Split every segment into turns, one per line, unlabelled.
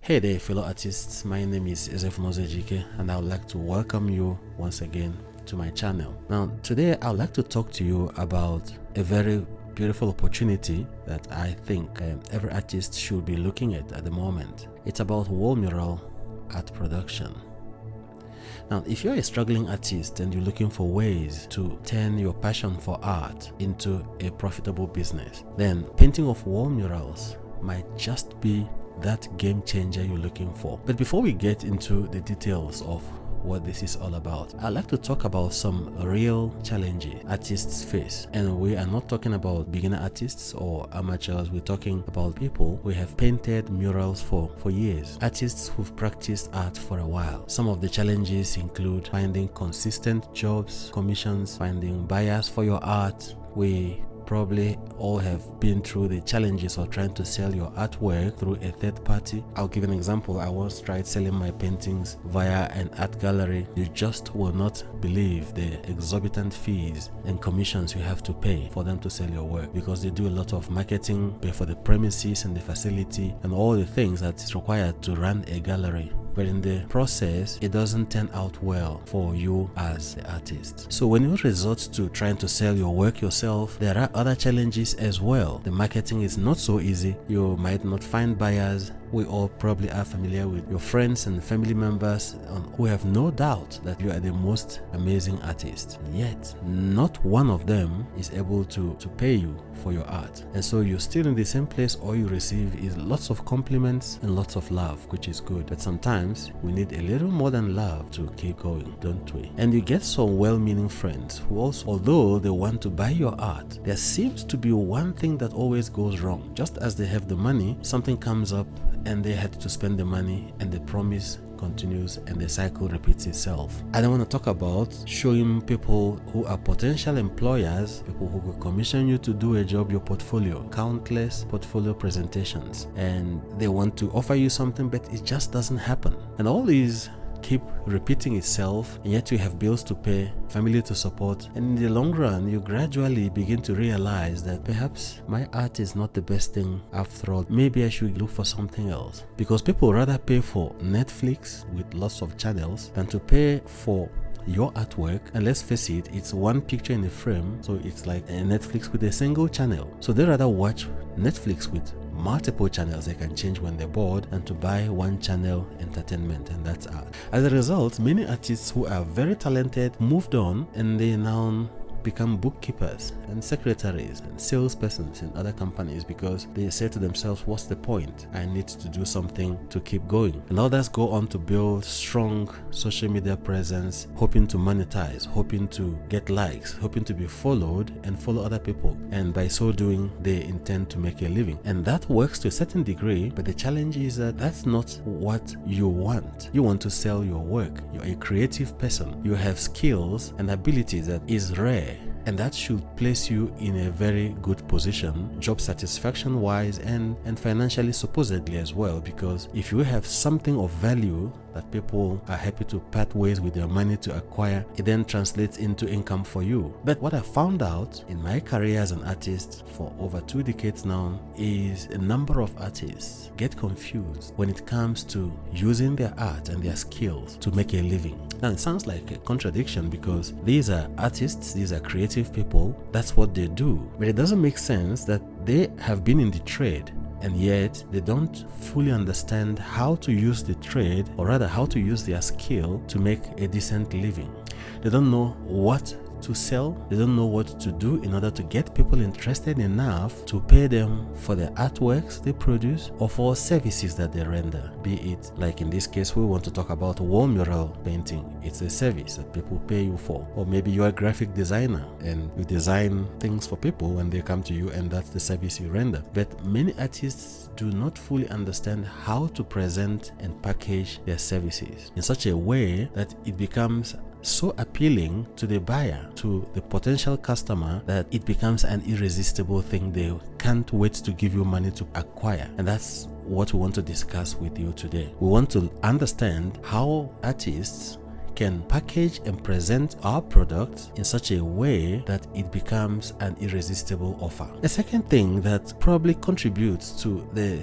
Hey there, fellow artists. My name is Ezef Nozejike, and I would like to welcome you once again to my channel. Now, today I would like to talk to you about a very beautiful opportunity that I think every artist should be looking at the moment. It's about wall mural art production. Now, if you're a struggling artist and you're looking for ways to turn your passion for art into a profitable business, then painting of wall murals might just be that game changer you're looking for. But before we get into the details of what this is all about, I'd like to talk about some real challenges artists face. And we are not talking about beginner artists or amateurs. We're talking about people who have painted murals for years, artists who've practiced art for a while. Some of the challenges include finding consistent jobs, commissions, finding buyers for your art. We probably all have been through the challenges of trying to sell your artwork through a third party. I'll give an example. I once tried selling my paintings via an art gallery. You just will not believe the exorbitant fees and commissions you have to pay for them to sell your work, because they do a lot of marketing, pay for the premises and the facility and all the things that is required to run a gallery. But in the process, it doesn't turn out well for you as the artist. So when you resort to trying to sell your work yourself, there are other challenges as well. The marketing is not so easy. You might not find buyers. We all probably are familiar with your friends and family members who have no doubt that you are the most amazing artist. Yet, not one of them is able to pay you for your art. And so you're still in the same place. All you receive is lots of compliments and lots of love, which is good. But sometimes we need a little more than love to keep going, don't we? And you get some well-meaning friends who also, although they want to buy your art, there seems to be one thing that always goes wrong. Just as they have the money, something comes up and they had to spend the money, and the promise continues and the cycle repeats itself. I don't want to talk about showing people who are potential employers, people who will commission you to do a job, your portfolio, countless portfolio presentations, and they want to offer you something, but it just doesn't happen. And all these keep repeating itself, and yet you have bills to pay, family to support, and in the long run you gradually begin to realize that perhaps my art is not the best thing after all. Maybe I should look for something else, because people rather pay for Netflix with lots of channels than to pay for your artwork. And let's face it, it's one picture in a frame, so it's like a Netflix with a single channel. So they rather watch Netflix with multiple channels they can change when they're bored, and to buy one channel entertainment, and that's art. As a result, many artists who are very talented moved on, and they now become bookkeepers and secretaries and salespersons in other companies, because they say to themselves, what's the point? I need to do something to keep going. And others go on to build strong social media presence, hoping to monetize, hoping to get likes, hoping to be followed and follow other people, and by so doing they intend to make a living. And that works to a certain degree, but the challenge is that that's not what you want. You want to sell your work. You're a creative person. You have skills and abilities that is rare, and that should place you in a very good position, job satisfaction wise and financially supposedly as well, because if you have something of value that people are happy to part ways with their money to acquire, it then translates into income for you. But what I found out in my career as an artist for over 2 decades now is a number of artists get confused when it comes to using their art and their skills to make a living. Now, it sounds like a contradiction, because these are artists, these are creative people, that's what they do. But it doesn't make sense that they have been in the trade, and yet they don't fully understand how to use the trade, or rather how to use their skill to make a decent living. They don't know what to sell. They don't know what to do in order to get people interested enough to pay them for the artworks they produce or for services that they render. Be it, like in this case, we want to talk about wall mural painting. It's a service that people pay you for. Or maybe you're a graphic designer and you design things for people when they come to you, and that's the service you render. But many artists do not fully understand how to present and package their services in such a way that it becomes so appealing to the buyer, to the potential customer, that it becomes an irresistible thing they can't wait to give you money to acquire. And that's what we want to discuss with you today. We want to understand how artists can package and present our product in such a way that it becomes an irresistible offer. The second thing that probably contributes to the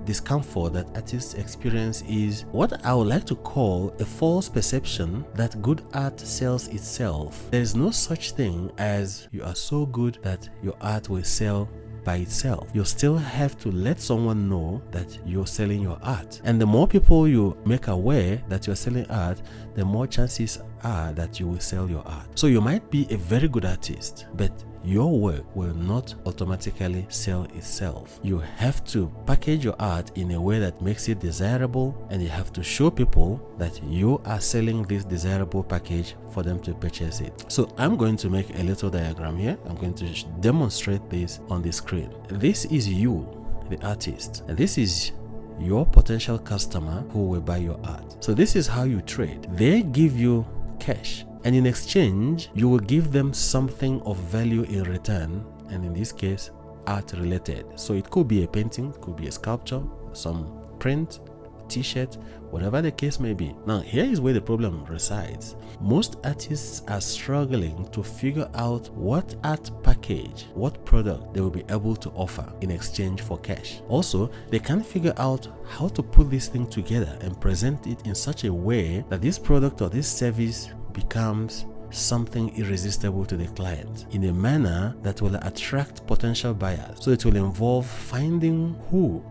discomfort that artists experience is what I would like to call a false perception that good art sells itself. There is no such thing as you are so good that your art will sell by itself. You still have to let someone know that you're selling your art. And the more people you make aware that you're selling art, the more chances are that you will sell your art. So you might be a very good artist, but your work will not automatically sell itself. You have to package your art in a way that makes it desirable, and you have to show people that you are selling this desirable package for them to purchase it. So I'm going to make a little diagram here. I'm going to demonstrate this on the screen. This is you, the artist, and this is your potential customer who will buy your art. So this is how you trade. They give you cash, and in exchange you will give them something of value in return, and in this case art related. So it could be a painting, could be a sculpture, some print, t-shirt, whatever the case may be. Now here is where the problem resides. Most artists are struggling to figure out what art package, what product they will be able to offer in exchange for cash. Also, they can't figure out how to put this thing together and present it in such a way that this product or this service becomes something irresistible to the client in a manner that will attract potential buyers. So it will involve finding who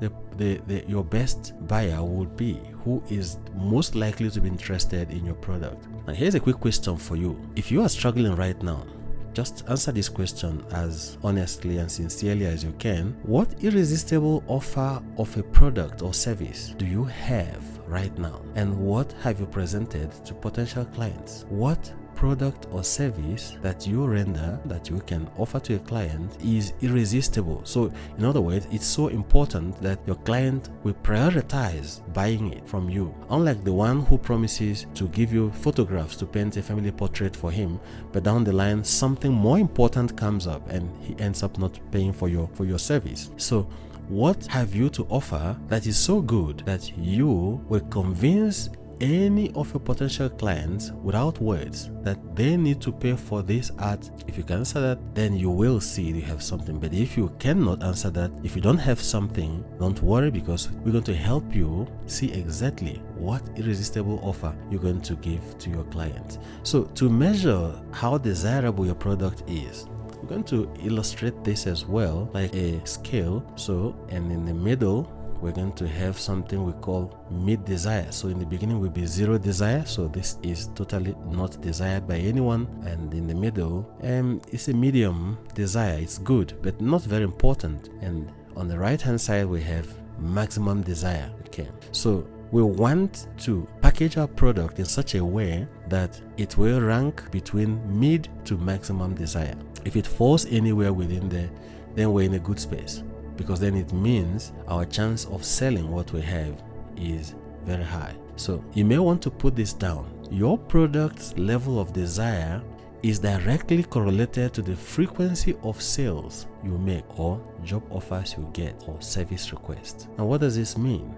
your best buyer would be, who is most likely to be interested in your product. Now here's a quick question for you. If you are struggling right now, just answer this question as honestly and sincerely as you can. What irresistible offer of a product or service do you have right now? And what have you presented to potential clients? What product or service that you render, that you can offer to a client, is irresistible? So in other words, it's so important that your client will prioritize buying it from you. Unlike the one who promises to give you photographs to paint a family portrait for him, but down the line something more important comes up and he ends up not paying for your service. So what have you to offer that is so good that you will convince any of your potential clients without words that they need to pay for this art? If you can answer that, then you will see you have something. But if you cannot answer that, if you don't have something, don't worry, because we're going to help you see exactly what irresistible offer you're going to give to your client. So to measure how desirable your product is, we're going to illustrate this as well like a scale. So, and in the middle we're going to have something we call mid desire. So in the beginning will be zero desire, so this is totally not desired by anyone, and in the middle it's a medium desire. It's good but not very important, and on the right hand side we have maximum desire. Okay, so we want to package our product in such a way that it will rank between mid to maximum desire. If it falls anywhere within there, then we're in a good space, because then it means our chance of selling what we have is very high. So you may want to put this down. Your product's level of desire is directly correlated to the frequency of sales you make, or job offers you get, or service requests. Now what does this mean?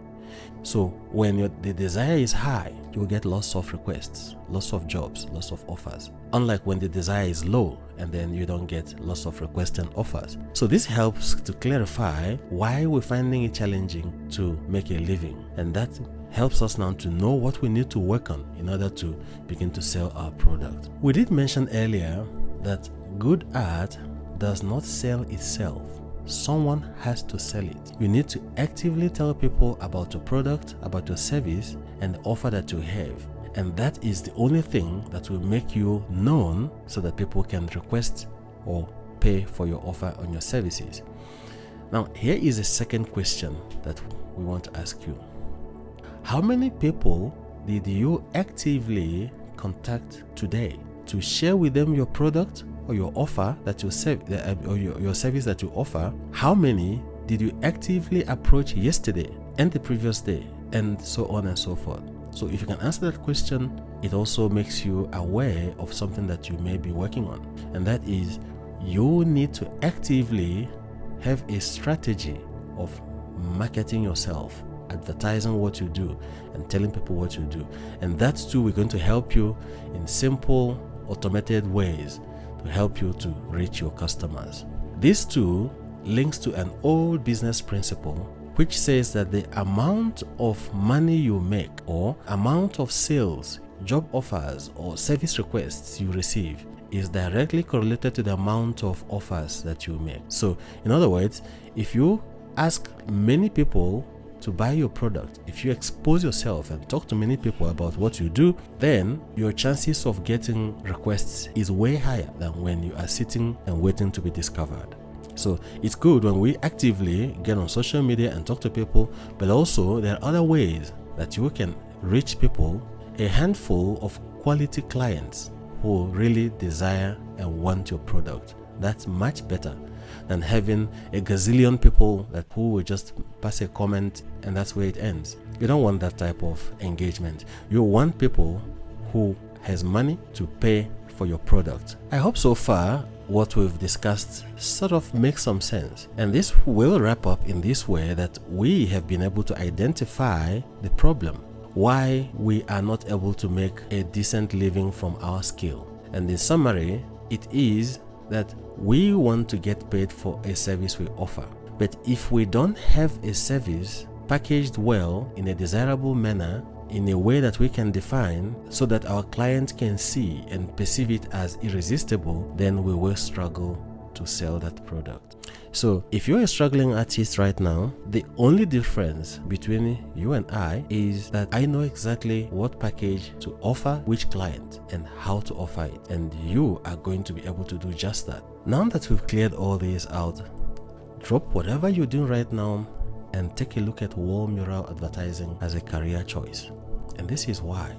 So when the desire is high, you will get lots of requests, lots of jobs, lots of offers. Unlike when the desire is low, and then you don't get lots of requests and offers. So this helps to clarify why we're finding it challenging to make a living. And that helps us now to know what we need to work on in order to begin to sell our product. We did mention earlier that good art does not sell itself. Someone has to sell it. You need to actively tell people about your product, about your service, and the offer that you have. And that is the only thing that will make you known, so that people can request or pay for your offer on your services. Now, here is a second question that we want to ask you. How many people did you actively contact today to share with them your product or your offer that you or your service that you offer? How many did you actively approach yesterday and the previous day, and so on and so forth? So if you can answer that question, it also makes you aware of something that you may be working on, and that is you need to actively have a strategy of marketing yourself, advertising what you do, and telling people what you do. And that too, we're going to help you in simple, automated ways to help you to reach your customers. This too links to an old business principle which says that the amount of money you make or amount of sales, job offers, or service requests you receive is directly correlated to the amount of offers that you make. So, in other words, if you ask many people to buy your product, if you expose yourself and talk to many people about what you do, then your chances of getting requests is way higher than when you are sitting and waiting to be discovered. So it's good when we actively get on social media and talk to people, but also there are other ways that you can reach people, a handful of quality clients who really desire and want your product. That's much better than having a gazillion people who will just pass a comment and that's where it ends. You don't want that type of engagement. You want people who has money to pay for your product. I hope so far what we've discussed sort of makes some sense. And this will wrap up in this way that we have been able to identify the problem, why we are not able to make a decent living from our skill. And in summary, it is that we want to get paid for a service we offer. But if we don't have a service packaged well in a desirable manner, in a way that we can define so that our client can see and perceive it as irresistible, then we will struggle to sell that product. So if you're a struggling artist right now, the only difference between you and I is that I know exactly what package to offer which client and how to offer it, and you are going to be able to do just that. Now that we've cleared all this out, drop whatever you're doing right now and take a look at wall mural advertising as a career choice. And this is why.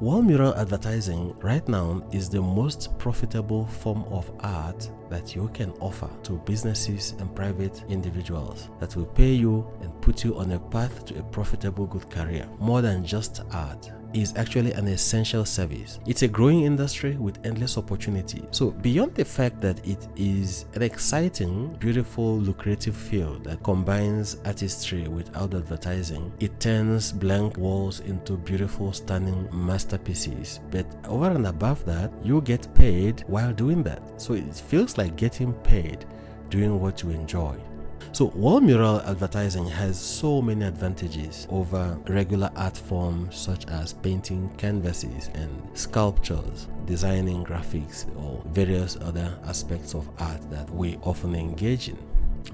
Wall mural advertising right now is the most profitable form of art that you can offer to businesses and private individuals that will pay you and put you on a path to a profitable good career. More than just art, is actually an essential service. It's a growing industry with endless opportunity. So beyond the fact that it is an exciting, beautiful, lucrative field that combines artistry with outdoor advertising, it turns blank walls into beautiful, stunning masterpieces. But over and above that, you get paid while doing that. So it feels like getting paid doing what you enjoy. So wall mural advertising has so many advantages over regular art forms such as painting canvases and sculptures, designing graphics, or various other aspects of art that we often engage in.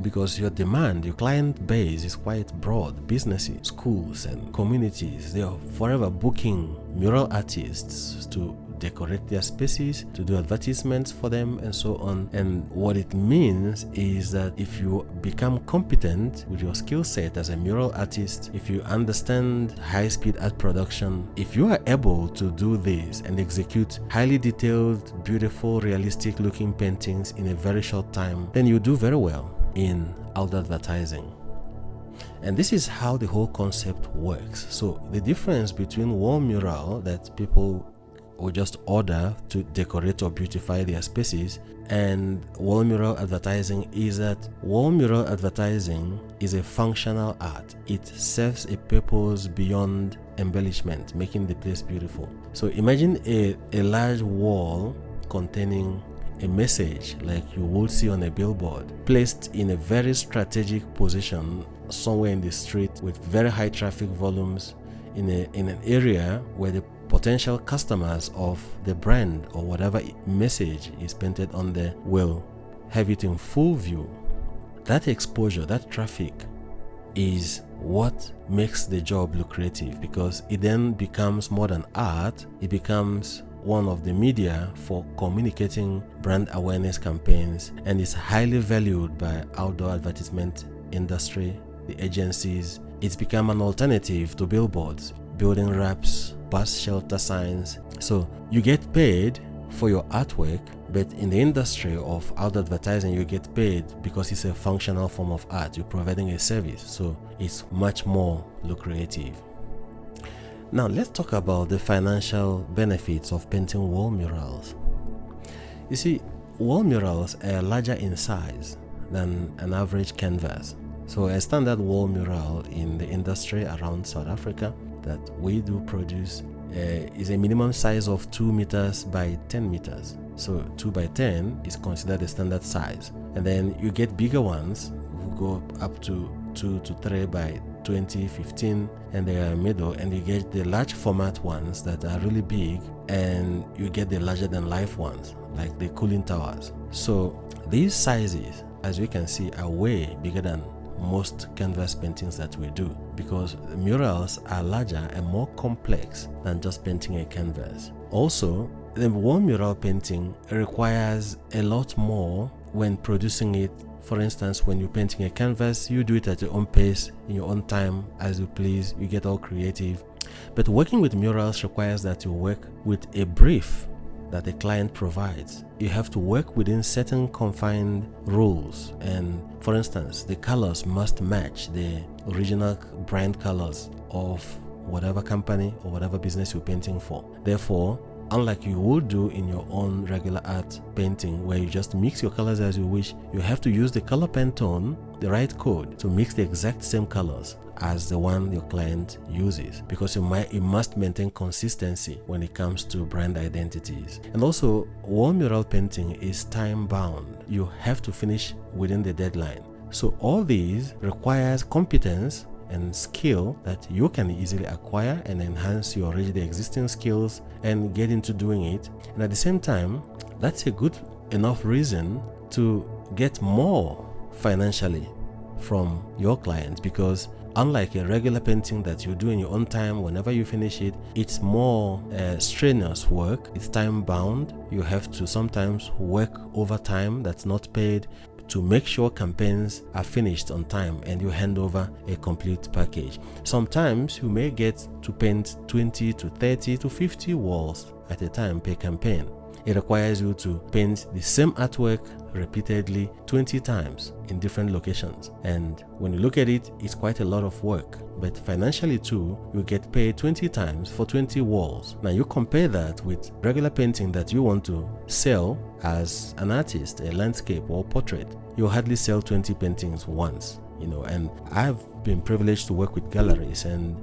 Because your demand, your client base is quite broad. Businesses, schools, and communities, they are forever booking mural artists to decorate their spaces, to do advertisements for them, and so on. And what it means is that if you become competent with your skill set as a mural artist, if you understand high-speed art production, if you are able to do this and execute highly detailed, beautiful, realistic-looking paintings in a very short time, then you do very well in outdoor advertising. And this is how the whole concept works. So the difference between wall mural that people will just order to decorate or beautify their spaces and wall mural advertising is that wall mural advertising is a functional art. It serves a purpose beyond embellishment, making the place beautiful. So imagine a large wall containing a message like you would see on a billboard, placed in a very strategic position somewhere in the street with very high traffic volumes in an area where the potential customers of the brand or whatever message is painted on there will have it in full view. That exposure, that traffic is what makes the job lucrative, because it then becomes more than art. It becomes one of the media for communicating brand awareness campaigns, and is highly valued by outdoor advertisement industry, the agencies. It's become an alternative to billboards, building wraps, bus shelter signs. So you get paid for your artwork, but in the industry of outdoor advertising, you get paid because it's a functional form of art. You're providing a service, so it's much more lucrative. Now let's talk about the financial benefits of painting wall murals. You see, wall murals are larger in size than an average canvas. So a standard wall mural in the industry around South Africa that we do produce is a minimum size of 2 meters by 10 meters. So 2 by 10 is considered a standard size. And then you get bigger ones who go up to 2 to 3 by 20, 15, and they are middle, and you get the large format ones that are really big, and you get the larger than life ones like the cooling towers. So these sizes, as you can see, are way bigger than most canvas paintings that we do, because murals are larger and more complex than just painting a canvas. Also, the wall mural painting requires a lot more when producing it. For instance, when you're painting a canvas, you do it at your own pace, in your own time, as you please, you get all creative. But working with murals requires that you work with a brief that the client provides. You have to work within certain confined rules, and for instance, the colors must match the original brand colors of whatever company or whatever business you're painting for. Therefore, unlike you would do in your own regular art painting where you just mix your colors as you wish, you have to use the color Pantone, the right code, to mix the exact same colors as the one your client uses, because you must maintain consistency when it comes to brand identities. And also, wall mural painting is time bound. You have to finish within the deadline. So all these requires competence and skill that you can easily acquire and enhance your already existing skills and get into doing it. And at the same time, that's a good enough reason to get more financially from your clients, because unlike a regular painting that you do in your own time, whenever you finish it, it's more strenuous work. It's time bound. You have to sometimes work overtime that's not paid to make sure campaigns are finished on time and you hand over a complete package. Sometimes you may get to paint 20 to 30 to 50 walls at a time per campaign. It requires you to paint the same artwork repeatedly 20 times in different locations. And when you look at it, it's quite a lot of work. But financially too, you get paid 20 times for 20 walls. Now you compare that with regular painting that you want to sell as an artist, a landscape or portrait. You hardly sell 20 paintings once, and I've been privileged to work with galleries, and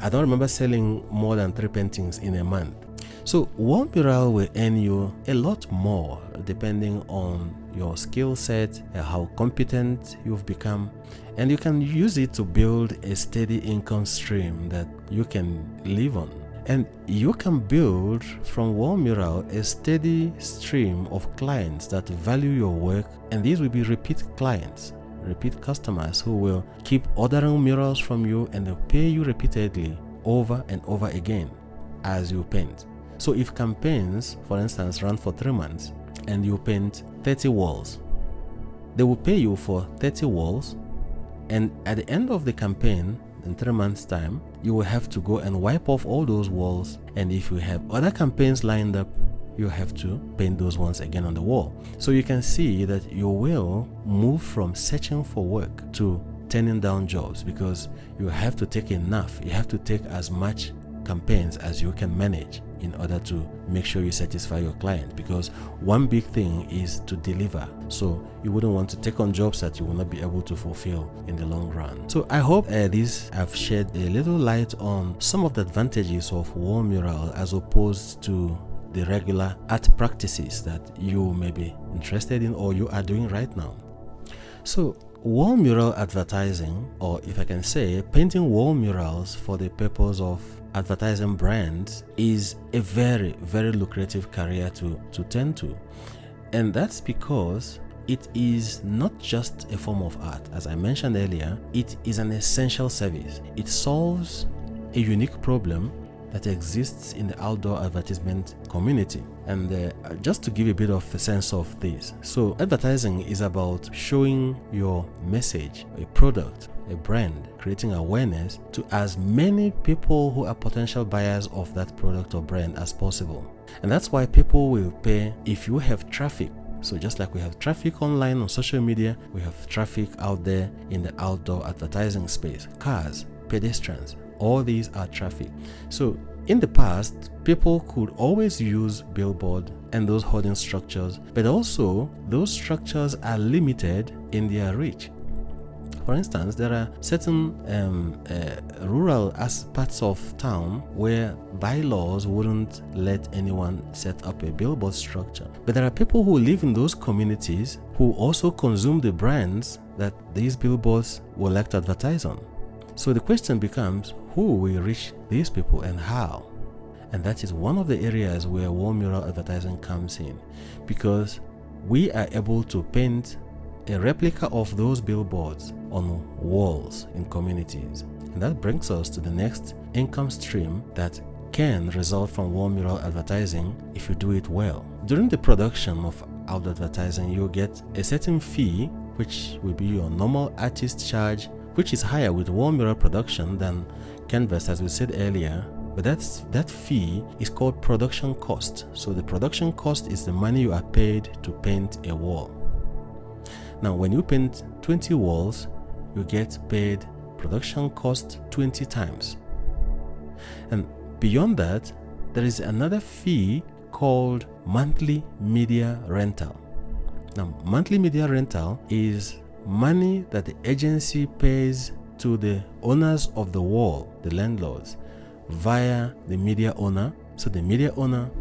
I don't remember selling more than 3 paintings in a month. So wall mural will earn you a lot more depending on your skill set, how competent you've become, and you can use it to build a steady income stream that you can live on. And you can build from wall mural a steady stream of clients that value your work, and these will be repeat clients, repeat customers who will keep ordering murals from you, and they'll pay you repeatedly over and over again as you paint. So if campaigns, for instance, run for 3 months and you paint 30 walls, they will pay you for 30 walls, and at the end of the campaign, in 3 months' time, you will have to go and wipe off all those walls, and if you have other campaigns lined up, you have to paint those ones again on the wall. So you can see that you will move from searching for work to turning down jobs, because you have to take enough, you have to take as much campaigns as you can manage in order to make sure you satisfy your client, because one big thing is to deliver. So you wouldn't want to take on jobs that you will not be able to fulfill in the long run. So I hope this have shed a little light on some of the advantages of wall mural as opposed to the regular art practices that you may be interested in or you are doing right now. So wall mural advertising, or if I can say, painting wall murals for the purpose of advertising brands, is a very, very lucrative career to tend to. And that's because it is not just a form of art. As I mentioned earlier, it is an essential service. It solves a unique problem that exists in the outdoor advertisement community. And just to give a bit of a sense of this, so advertising is about showing your message, a product, a brand, creating awareness to as many people who are potential buyers of that product or brand as possible. And that's why people will pay if you have traffic. So just like we have traffic online on social media, we have traffic out there in the outdoor advertising space. Cars, pedestrians, all these are traffic. So in the past, people could always use billboard and those hoarding structures, but also those structures are limited in their reach. For instance, there are certain rural parts of town where bylaws wouldn't let anyone set up a billboard structure. But there are people who live in those communities who also consume the brands that these billboards will like to advertise on. So the question becomes, who will reach these people and how? And that is one of the areas where wall mural advertising comes in, because we are able to paint a replica of those billboards on walls in communities. And that brings us to the next income stream that can result from wall mural advertising if you do it well. During the production of outdoor advertising, you get a certain fee, which will be your normal artist charge, which is higher with wall mural production than canvas, as we said earlier. But that fee is called production cost. So the production cost is the money you are paid to paint a wall. Now, when you paint 20 walls, you get paid production cost 20 times. And beyond that, there is another fee called monthly media rental. Now, monthly media rental is money that the agency pays to the owners of the wall, the landlords, via the media owner. So the media owner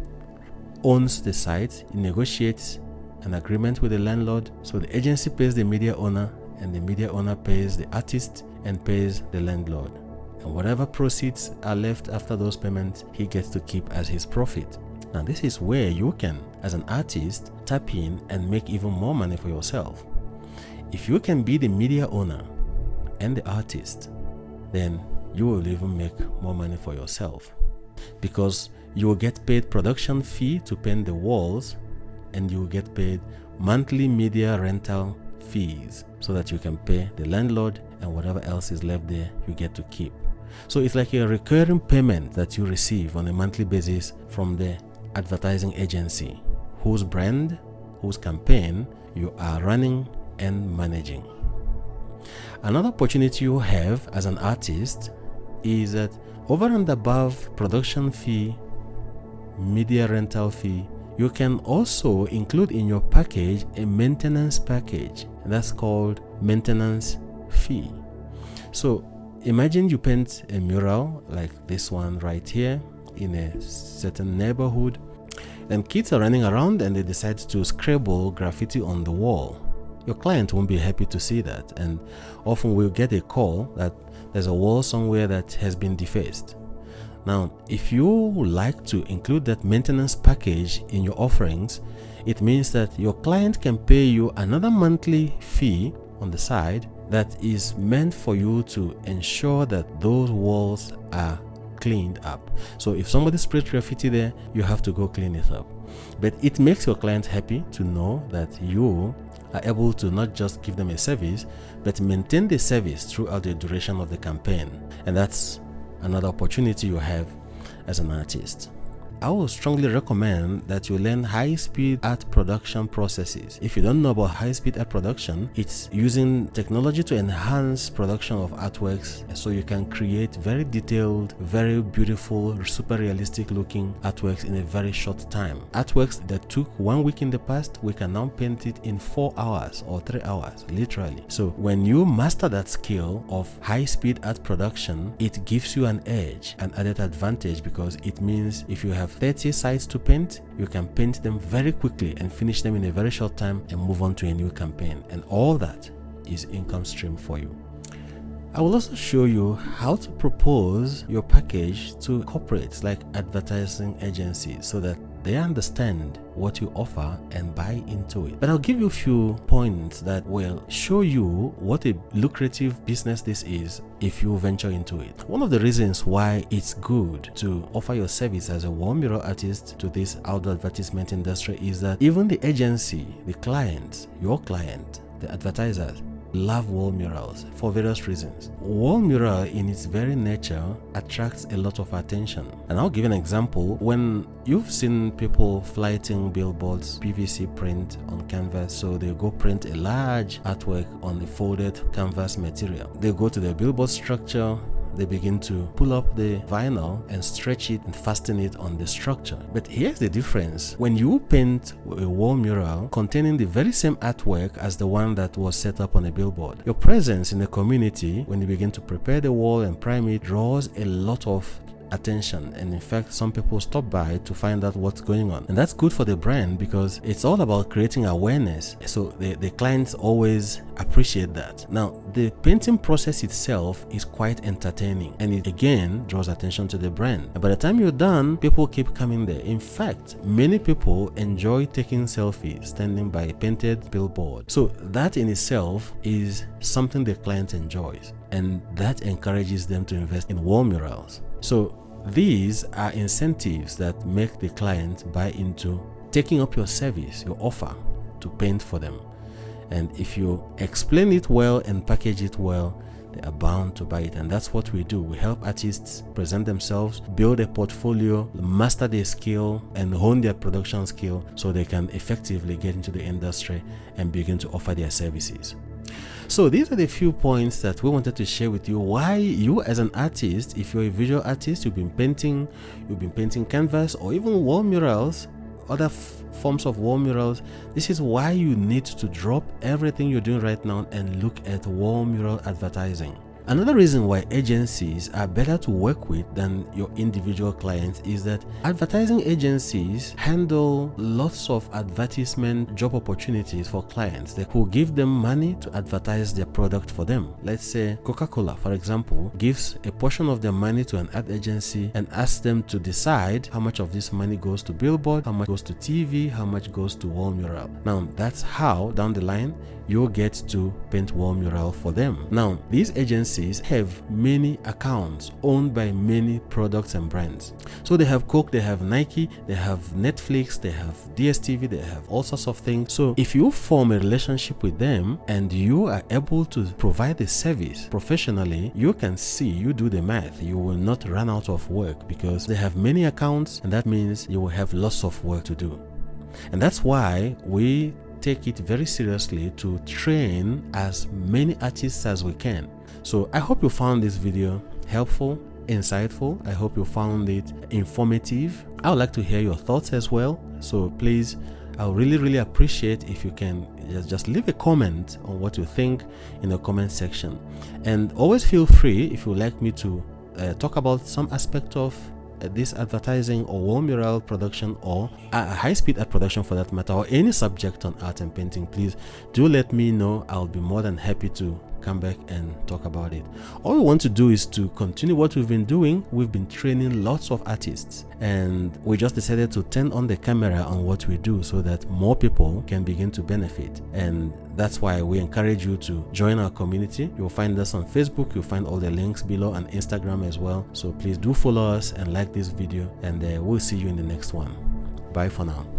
owns the site, he negotiates an agreement with the landlord. So the agency pays the media owner, and the media owner pays the artist and pays the landlord. And whatever proceeds are left after those payments, he gets to keep as his profit. Now, this is where you can, as an artist, tap in and make even more money for yourself. If you can be the media owner and the artist, then you will even make more money for yourself, because you will get paid production fee to paint the walls, and you will get paid monthly media rental fees so that you can pay the landlord, and whatever else is left there you get to keep. So it's like a recurring payment that you receive on a monthly basis from the advertising agency, whose brand, whose campaign you are running and managing. Another opportunity you have as an artist is that over and above production fee, media rental fee, you can also include in your package a maintenance package, and that's called maintenance fee. So imagine you paint a mural like this one right here in a certain neighborhood, and kids are running around and they decide to scribble graffiti on the wall. Your client won't be happy to see that, and often we'll get a call that there's a wall somewhere that has been defaced. Now, if you like to include that maintenance package in your offerings, it means that your client can pay you another monthly fee on the side that is meant for you to ensure that those walls are cleaned up. So if somebody sprayed graffiti there, you have to go clean it up. But it makes your client happy to know that you are able to not just give them a service, but maintain the service throughout the duration of the campaign. And that's another opportunity you have as an artist. I would strongly recommend that you learn high-speed art production processes. If you don't know about high-speed art production, it's using technology to enhance production of artworks so you can create very detailed, very beautiful, super realistic looking artworks in a very short time. Artworks that took 1 week in the past, we can now paint it in 4 hours or 3 hours, literally. So when you master that skill of high-speed art production, it gives you an edge, an added advantage, because it means if you have 30 sites to paint, you can paint them very quickly and finish them in a very short time and move on to a new campaign. And all that is income stream for you. I will also show you how to propose your package to corporates like advertising agencies so that they understand what you offer and buy into it. But I'll give you a few points that will show you what a lucrative business this is if you venture into it. One of the reasons why it's good to offer your service as a wall mural artist to this outdoor advertisement industry is that even the agency, the client, your client, the advertisers, love wall murals for various reasons. Wall mural in its very nature attracts a lot of attention. And I'll give an example. When you've seen people flighting billboards, PVC print on canvas, so they go print a large artwork on a folded canvas material. They go to the billboard structure, they begin to pull up the vinyl and stretch it and fasten it on the structure. But here's the difference. When you paint a wall mural containing the very same artwork as the one that was set up on a billboard, your presence in the community, when you begin to prepare the wall and prime it, draws a lot of attention, and in fact some people stop by to find out what's going on, and that's good for the brand because it's all about creating awareness. So the clients always appreciate that. Now the painting process itself is quite entertaining, and it again draws attention to the brand. And by the time you're done, people keep coming there. In fact, many people enjoy taking selfies standing by a painted billboard. So that in itself is something the client enjoys, and that encourages them to invest in wall murals. So these are incentives that make the client buy into taking up your service, your offer to paint for them. And if you explain it well and package it well, they are bound to buy it. And that's what we do. We help artists present themselves, build a portfolio, master their skill, and hone their production skill so they can effectively get into the industry and begin to offer their services. So these are the few points that we wanted to share with you. Why you as an artist, if you're a visual artist, you've been painting canvas or even wall murals, other forms of wall murals, this is why you need to drop everything you're doing right now and look at wall mural advertising. Another reason why agencies are better to work with than your individual clients is that advertising agencies handle lots of advertisement job opportunities for clients who give them money to advertise their product for them. Let's say Coca-Cola, for example, gives a portion of their money to an ad agency and asks them to decide how much of this money goes to billboard, how much goes to TV, how much goes to wall mural. Now, that's how down the line you'll get to paint wall mural for them. Now, these agencies have many accounts owned by many products and brands. So they have Coke, they have Nike, they have Netflix, they have DSTV, they have all sorts of things. So if you form a relationship with them and you are able to provide the service professionally, you can see, you do the math, you will not run out of work because they have many accounts, and that means you will have lots of work to do. And that's why we take it very seriously to train as many artists as we can. So I hope you found this video helpful, insightful. I hope you found it informative. I would like to hear your thoughts as well. So please, I would really appreciate if you can just leave a comment on what you think in the comment section. And always feel free, if you would like me to talk about some aspect of this advertising or wall mural production or high-speed art production for that matter, or any subject on art and painting, please do let me know. I'll be more than happy to come back and talk about it. All we want to do is to continue what we've been doing. We've been training lots of artists, and we just decided to turn on the camera on what we do so that more people can begin to benefit. And that's why we encourage you to join our community. You'll find us on Facebook, you'll find all the links below, and Instagram as well. So please do follow us and like this video, and we'll see you in the next one. Bye for now.